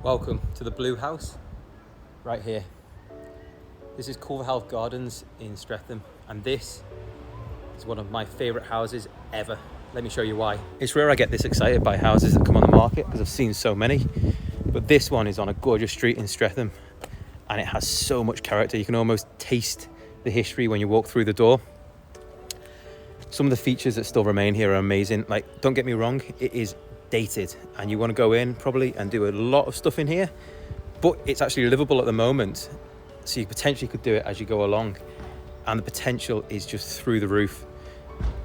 Welcome to the Blue House, right here. This is Culverhouse Gardens in Streatham, and this is one of my favourite houses ever. Let me show you why. It's rare I get this excited by houses that come on the market because I've seen so many, but this one is on a gorgeous street in Streatham, and it has so much character. You can almost taste the history when you walk through the door. Some of the features that still remain here are amazing. Like, don't get me wrong, it is dated and you want to go in probably and do a lot of stuff in here, but it's actually livable at the moment, so you potentially could do it as you go along, and the potential is just through the roof.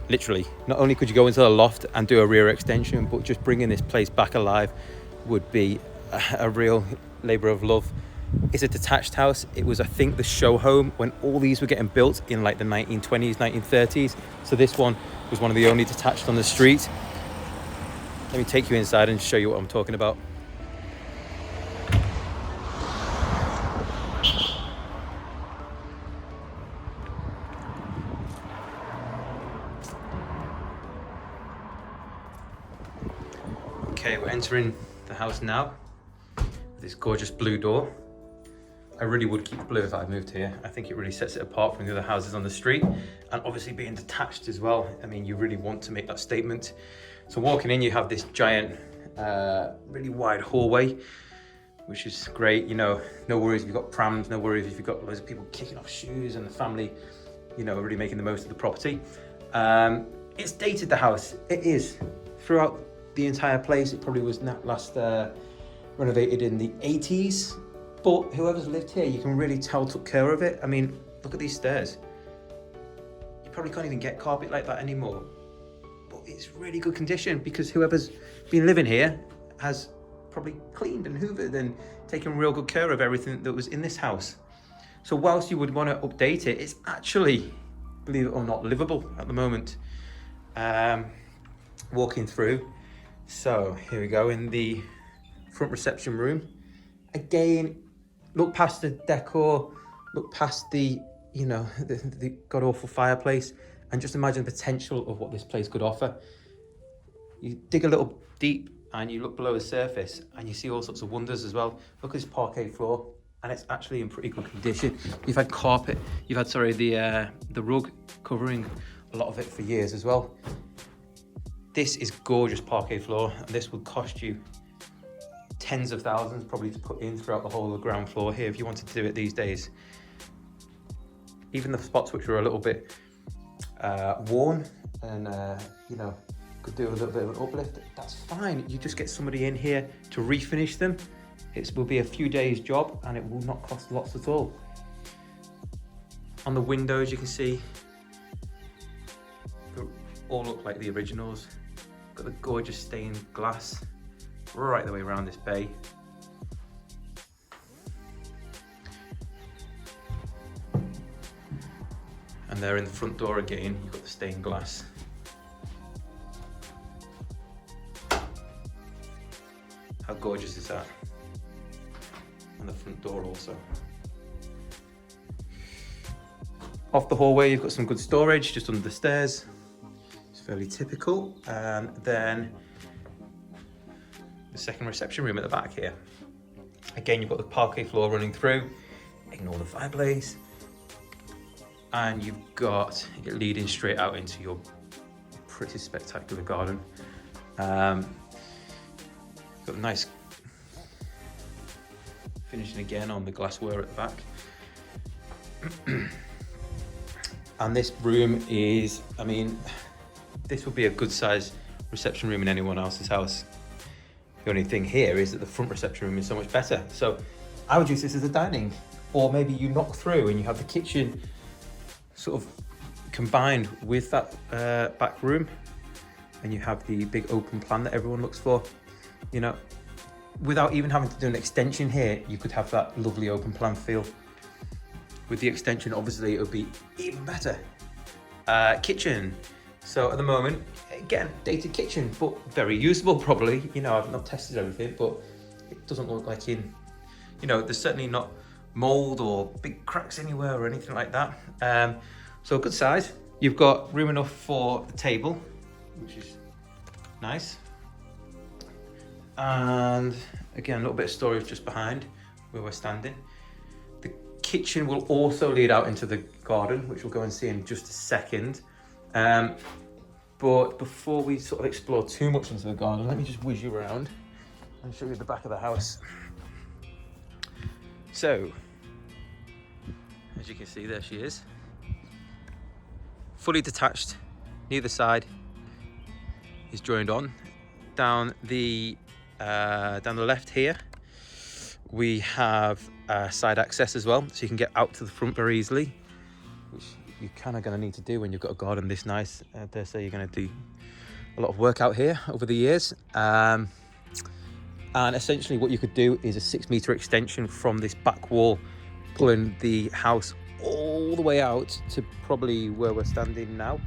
Literally, not only could you go into the loft and do a rear extension, but just bringing this place back alive would be a real labor of love. It's a detached house. It was, I think, the show home when all these were getting built in like the 1920s, 1930s. So this one was one of the only detached on the street. Let me take you inside and show you what I'm talking about. Okay, we're entering the house now with this gorgeous blue door. I really would keep blue if I moved here. I think it really sets it apart from the other houses on the street, and obviously being detached as well. I mean, you really want to make that statement. So walking in, you have this giant, really wide hallway, which is great. You know, no worries if you've got prams, no worries if you've got loads of people kicking off shoes, and the family, you know, really making the most of the property. It's dated, the house. It is. Throughout the entire place, it probably was last renovated in the 80s. But whoever's lived here, you can really tell took care of it. I mean, look at these stairs. You probably can't even get carpet like that anymore. But it's really good condition because whoever's been living here has probably cleaned and hoovered and taken real good care of everything that was in this house. So whilst you would want to update it, it's actually, believe it or not, livable at the moment. Walking through. So here we go in the front reception room. Again, look past the decor, look past the, you know, the god-awful fireplace, and just imagine the potential of what this place could offer. You dig a little deep and you look below the surface and you see all sorts of wonders as well. Look at this parquet floor, and it's actually in pretty good condition. You've had carpet, the rug covering a lot of it for years as well. This is gorgeous parquet floor, and this would cost you tens of thousands probably to put in throughout the whole of the ground floor here if you wanted to do it these days. Even the spots which were a little bit worn and you know, could do a little bit of an uplift, that's fine. You just get somebody in here to refinish them. It will be a few days job and it will not cost lots at all. On the windows you can see they all look like the originals. Got the gorgeous stained glass right the way around this bay. And there in the front door again, you've got the stained glass. How gorgeous is that? And the front door also. Off the hallway, you've got some good storage just under the stairs. It's fairly typical. And then the second reception room at the back here. Again, you've got the parquet floor running through. Ignore the fireplace. And you've got it leading straight out into your pretty spectacular garden. Got a nice finishing again on the glassware at the back. And this room is, I mean, this would be a good size reception room in anyone else's house. The only thing here is that the front reception room is so much better. So I would use this as a dining, or maybe you knock through and you have the kitchen sort of combined with that back room, and you have the big open plan that everyone looks for. You know, without even having to do an extension here, you could have that lovely open plan feel. With the extension, obviously, it would be even better. Kitchen. So at the moment, again, dated kitchen, but very usable probably. You know, I've not tested everything, but it doesn't look like you know, there's certainly not mold or big cracks anywhere or anything like that. So good size. You've got room enough for the table, which is nice. And Again, a little bit of storage just behind where we're standing. The kitchen will also lead out into the garden, which we'll go and see in just a second. But before we sort of explore too much into the garden, let me just whiz you around and show you the back of the house. So, as you can see, there she is. Fully detached, neither side is joined on. Down the left here, we have side access as well, so you can get out to the front very easily, which you're kind of going to need to do when you've got a garden this nice. I dare say you're going to do a lot of work out here over the years. And essentially what you could do is a 6-meter extension from this back wall, pulling the house all the way out to probably where we're standing now.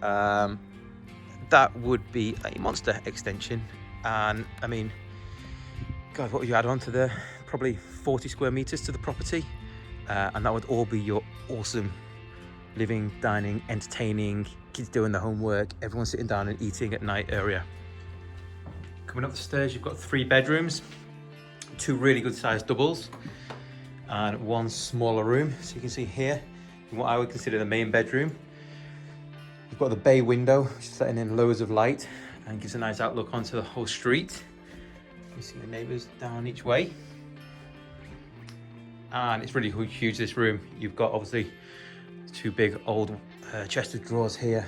That would be a monster extension. And I mean, God, what would you add on to there? Probably 40 square meters to the property. And that would all be your awesome living, dining, entertaining, kids doing their homework, everyone sitting down and eating at night area. Coming up the stairs, you've got 3 bedrooms, 2 really good sized doubles, and 1 smaller room. So you can see here, in what I would consider the main bedroom, you've got the bay window, which is letting in loads of light and gives a nice outlook onto the whole street. You see the neighbours down each way. And it's really huge, this room. You've got obviously 2 big old chest of drawers here,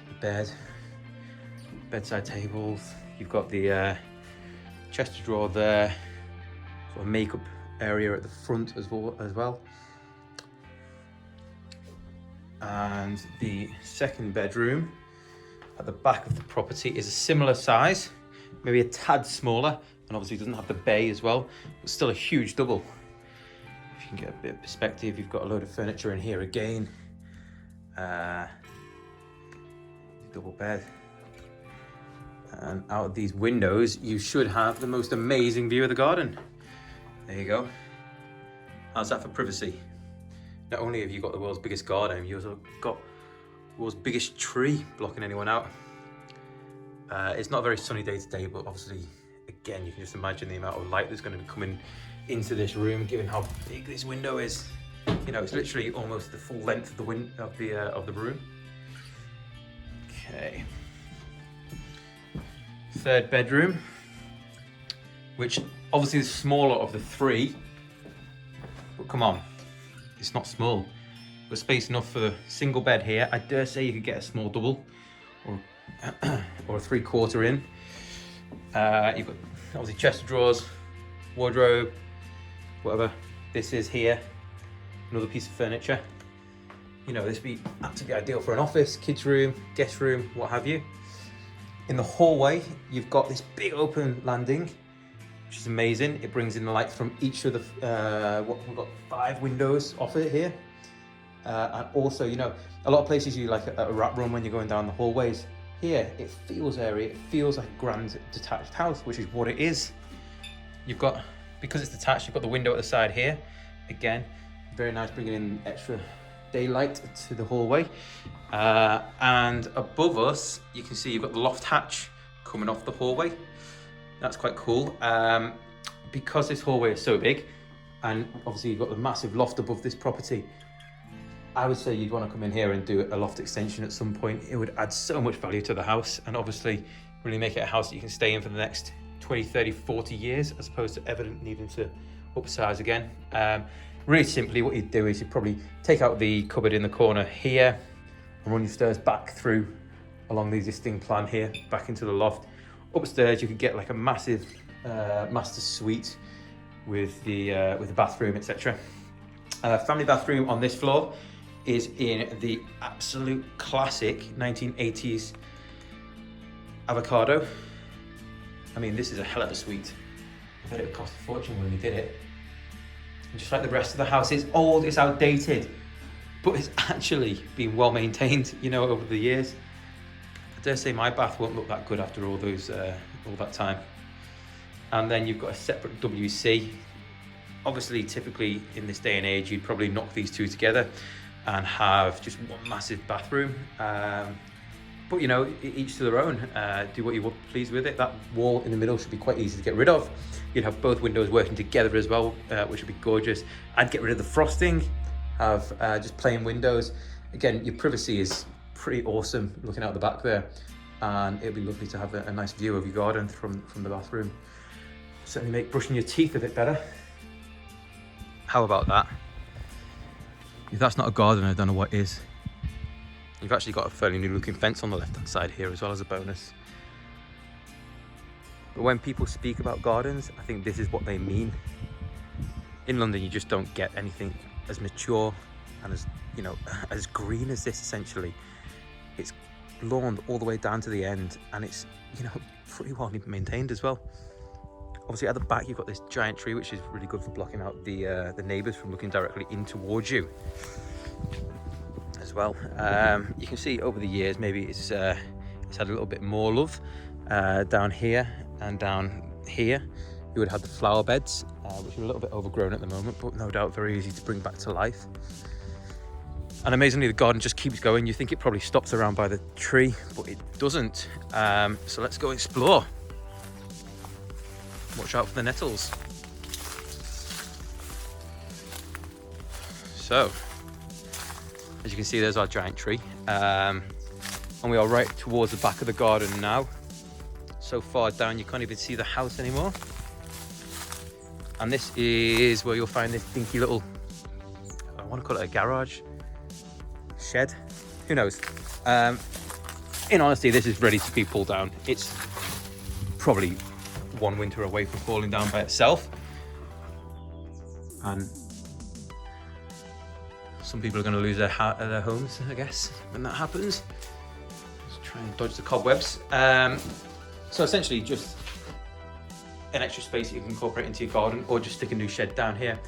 the bed, bedside tables. You've got the chest of drawer there, sort of makeup area at the front as well. And the second bedroom at the back of the property is a similar size, maybe a tad smaller, and obviously doesn't have the bay as well, but still a huge double. If you can get a bit of perspective, you've got a load of furniture in here again. Double bed. And out of these windows, you should have the most amazing view of the garden. There you go. How's that for privacy? Not only have you got the world's biggest garden, you also got the world's biggest tree blocking anyone out. It's not a very sunny day today, but obviously, again, you can just imagine the amount of light that's going to be coming into this room, given how big this window is. You know, it's literally almost the full length of the room. Okay. Third bedroom, which obviously is smaller of the 3, but come on, it's not small. There's space enough for a single bed here. I dare say you could get a small double or a 3/4 in. You've got obviously chest of drawers, wardrobe, whatever this is here, another piece of furniture. You know, this would be absolutely ideal for an office, kids room, guest room, what have you. In the hallway, you've got this big open landing, which is amazing. It brings in the light from each of the, we've got 5 windows off it here. And also, you know, a lot of places you like a wrap room when you're going down the hallways. Here, it feels airy, it feels like a grand detached house, which is what it is. You've got, because it's detached, you've got the window at the side here. Again, very nice, bringing in extra daylight to the hallway. And above us, you can see you've got the loft hatch coming off the hallway. That's quite cool. Because this hallway is so big, and obviously you've got the massive loft above this property, I would say you'd want to come in here and do a loft extension at some point. It would add so much value to the house, and obviously really make it a house that you can stay in for the next 20, 30, 40 years, as opposed to ever needing to upsize again. Really simply, what you'd do is you'd probably take out the cupboard in the corner here and run your stairs back through along the existing plan here, back into the loft. Upstairs, you could get like a massive master suite with the bathroom, etc. Family bathroom on this floor is in the absolute classic 1980s avocado. I mean, this is a hell of a suite. I bet it would cost a fortune when we did it. And just like the rest of the house, it's old, it's outdated, but it's actually been well maintained, you know, over the years. I dare say my bath won't look that good after all that time. And then you've got a separate WC. Obviously, typically in this day and age, you'd probably knock these two together and have just one massive bathroom. But But you know, each to their own. Do what you're pleased with it. That wall in the middle should be quite easy to get rid of. You'd have both windows working together as well, which would be gorgeous. I'd get rid of the frosting, have just plain windows. Again, your privacy is pretty awesome looking out the back there, and it'd be lovely to have a nice view of your garden from the bathroom. Certainly make brushing your teeth a bit better. How about that? If that's not a garden, I don't know what is. You've actually got a fairly new looking fence on the left hand side here as well as a bonus. But when people speak about gardens, I think this is what they mean. In London, you just don't get anything as mature and as, you know, as green as this essentially. It's lawned all the way down to the end, and it's, you know, pretty well maintained as well. Obviously at the back you've got this giant tree, which is really good for blocking out the neighbours from looking directly in towards you as well. You can see over the years maybe it's had a little bit more love. Down here and down here you would have the flower beds, which are a little bit overgrown at the moment, but no doubt very easy to bring back to life. And amazingly, the garden just keeps going. You think it probably stops around by the tree, but it doesn't. So let's go explore. Watch out for the nettles. So, as you can see, there's our giant tree. And we are right towards the back of the garden now. So far down, you can't even see the house anymore. And this is where you'll find this dinky little, I want to call it a garage, shed, who knows. In honesty, this is ready to be pulled down. It's probably one winter away from falling down by itself, and some people are going to lose their homes, I guess, when that happens. Let's try and dodge the cobwebs. So essentially just an extra space that you can incorporate into your garden, or just stick a new shed down here.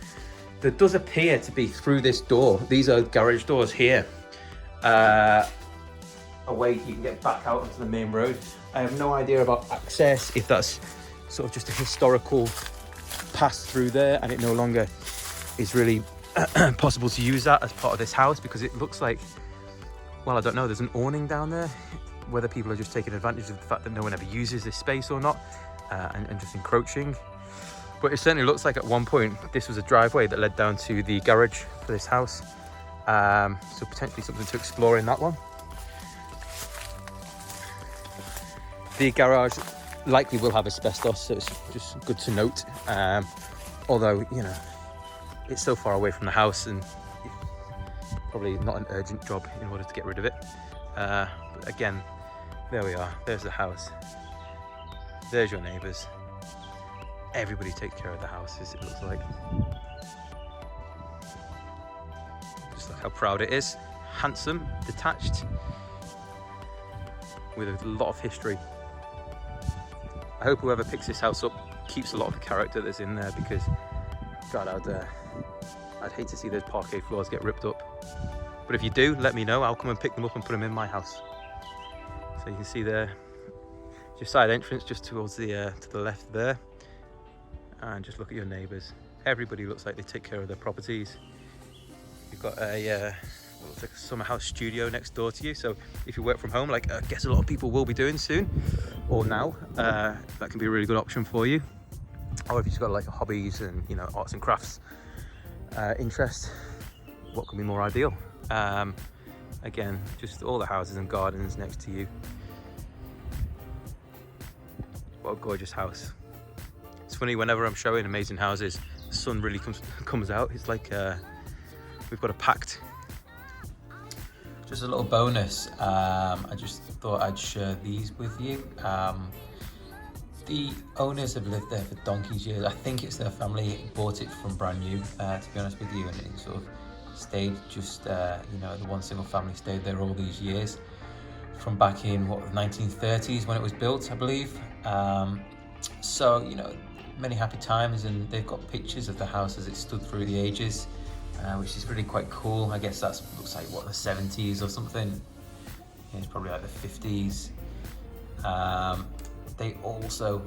There does appear to be, through this door, these are garage doors here, a way you can get back out onto the main road. I have no idea about access, if that's sort of just a historical pass through there and it no longer is really possible to use that as part of this house, because it looks like, well, I don't know, there's an awning down there. Whether people are just taking advantage of the fact that no one ever uses this space or not, and just encroaching. But it certainly looks like at one point this was a driveway that led down to the garage for this house. So potentially something to explore in that one. The garage likely will have asbestos, so it's just good to note. Although, you know, it's so far away from the house and probably not an urgent job in order to get rid of it. But again, there we are, there's the house. There's your neighbours. Everybody takes care of the houses, it looks like. Just look how proud it is. Handsome, detached, with a lot of history. I hope whoever picks this house up keeps a lot of the character that's in there, because God, I'd hate to see those parquet floors get ripped up. But if you do, let me know. I'll come and pick them up and put them in my house. So you can see there, your side entrance just towards the to the left there, and just look at your neighbours. Everybody looks like they take care of their properties. You've got a what looks like a summer house studio next door to you, so if you work from home, like I guess a lot of people will be doing soon or now, that can be a really good option for you. Or if you've got like hobbies and, you know, arts and crafts interest, what could be more ideal? Again, just all the houses and gardens next to you. What a gorgeous house. It's funny, whenever I'm showing amazing houses, the sun really comes out. It's like we've got a pact. Just a little bonus, I just thought I'd share these with you. The owners have lived there for donkey's years. I think it's their family bought it from brand new, to be honest with you, and it sort of stayed just, you know, the one single family stayed there all these years, from back in, what, the 1930s when it was built, I believe. So, you know, many happy times, and they've got pictures of the house as it stood through the ages, which is really quite cool. I guess that's, looks like, what, the 70s or something. Yeah, it's probably like the 50s. They also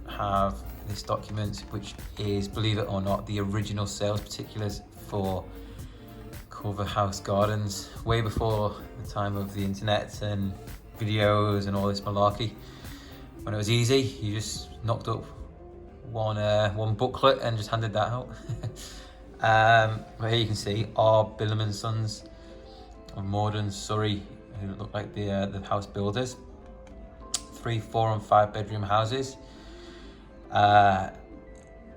have this document, which is, believe it or not, the original sales particulars for Culverhouse Gardens, way before the time of the internet and videos and all this malarkey. When it was easy, you just knocked up one booklet and just handed that out. But here you can see our Bilham and Sons of Morden, Surrey, who look like the house builders. 3, 4 and 5 bedroom houses.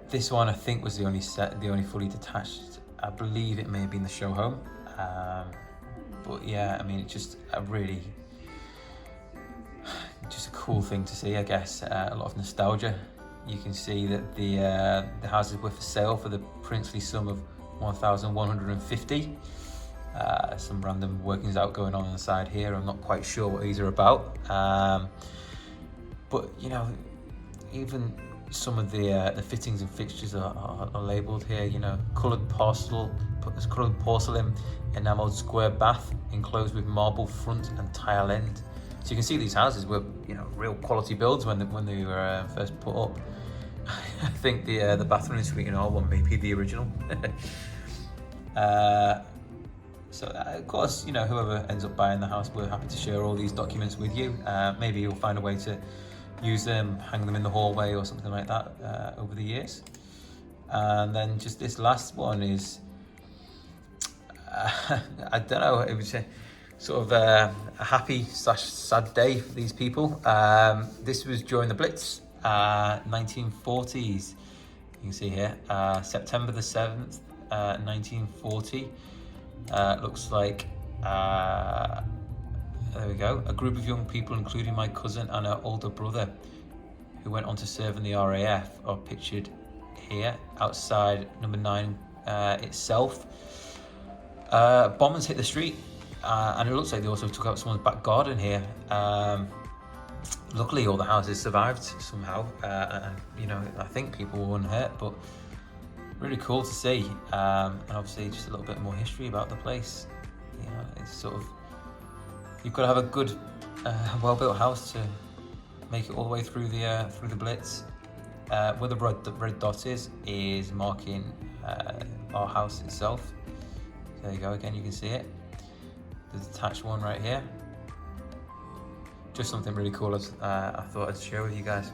This one I think was the only fully detached. I believe it may have been the show home. But yeah, I mean, it's just just a cool thing to see, I guess. A lot of nostalgia. You can see that the houses were for sale for the princely sum of 1,150. Some random workings out going on the side here. I'm not quite sure what these are about. But you know, even some of the fittings and fixtures are labelled here. You know, coloured porcelain enamelled square bath enclosed with marble front and tile end. So you can see these houses were, you know, real quality builds when they were first put up. I think the bathroom and suite and all one may be the original. So of course, you know, whoever ends up buying the house, we're happy to share all these documents with you. Maybe you'll find a way to use them, hang them in the hallway or something like that over the years. And then just this last one is, I don't know, it was sort of a happy / sad day for these people. This was during the Blitz, 1940s. You can see here, September the 7th, 1940. Looks like, there we go, a group of young people, including my cousin and her older brother, who went on to serve in the RAF, are pictured here outside number 9 itself. Bombers hit the street, and it looks like they also took out someone's back garden here. Luckily, all the houses survived somehow, and you know, I think people were unhurt, but really cool to see. And obviously, just a little bit more history about the place. You know, it's sort of, you've got to have a good, well-built house to make it all the way through the Blitz. Where the red dot is marking our house itself. There you go, again you can see it. The detached one right here. Just something really cool I thought I'd share with you guys.